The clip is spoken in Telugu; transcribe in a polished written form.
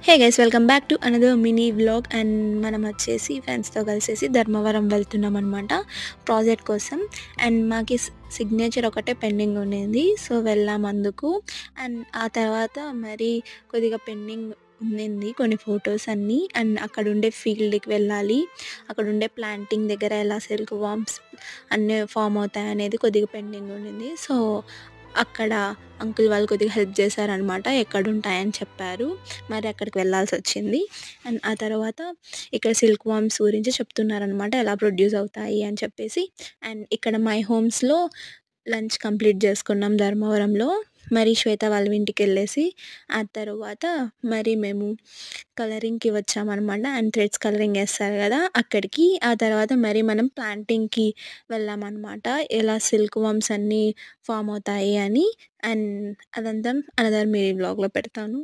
Hey guys welcome back to another mini vlog and మనం వచ్చేసి ఫ్రెండ్స్తో కలిసేసి ధర్మవరం వెళ్తున్నాం అనమాట ప్రాజెక్ట్ కోసం. అండ్ మాకి సిగ్నేచర్ ఒకటే పెండింగ్ ఉండేది, సో వెళ్ళాం అందుకు. అండ్ ఆ తర్వాత మరి కొద్దిగా పెండింగ్ ఉండింది కొన్ని ఫొటోస్ అన్నీ. అండ్ అక్కడ ఉండే ఫీల్డ్కి వెళ్ళాలి, అక్కడ ఉండే ప్లాంటింగ్ దగ్గర ఎలా సిల్క్ వామ్స్ అన్నీ ఫామ్ అవుతాయి అనేది కొద్దిగా పెండింగ్ ఉండింది. సో అక్కడ అంకుల్ వాళ్ళు కొద్దిగా హెల్ప్ చేశారనమాట, ఎక్కడుంటాయని చెప్పారు. మరి అక్కడికి వెళ్ళాల్సొచ్చింది. అండ్ ఆ తర్వాత ఇక్కడ సిల్క్ వార్మ్స్ గురించి చెప్తున్నారనమాట, ఎలా ప్రొడ్యూస్ అవుతాయి అని చెప్పేసి. అండ్ ఇక్కడ మై హోమ్స్‌లో లంచ్ కంప్లీట్ చేసుకున్నాం ధర్మవరంలో. మరి శ్వేత వాళ్ళ ఇంటికెళ్ళేసి ఆ తరువాత మరి మేము కలరింగ్‌కి వచ్చామనమాట. అండ్ థ్రెడ్స్ కలరింగ్ ఏస్తారు గదా అక్కడికి. ఆ తర్వాత మరి మనం ప్లాంటింగ్‌కి వెళ్ళామనమాట, ఎలా సిల్క్ వార్మ్స్ అన్నీ ఫామ్ అవుతాయి అని. అండ్ అదంతా అనదర్ మినీ వ్లాగ్‌లో పెడతాను.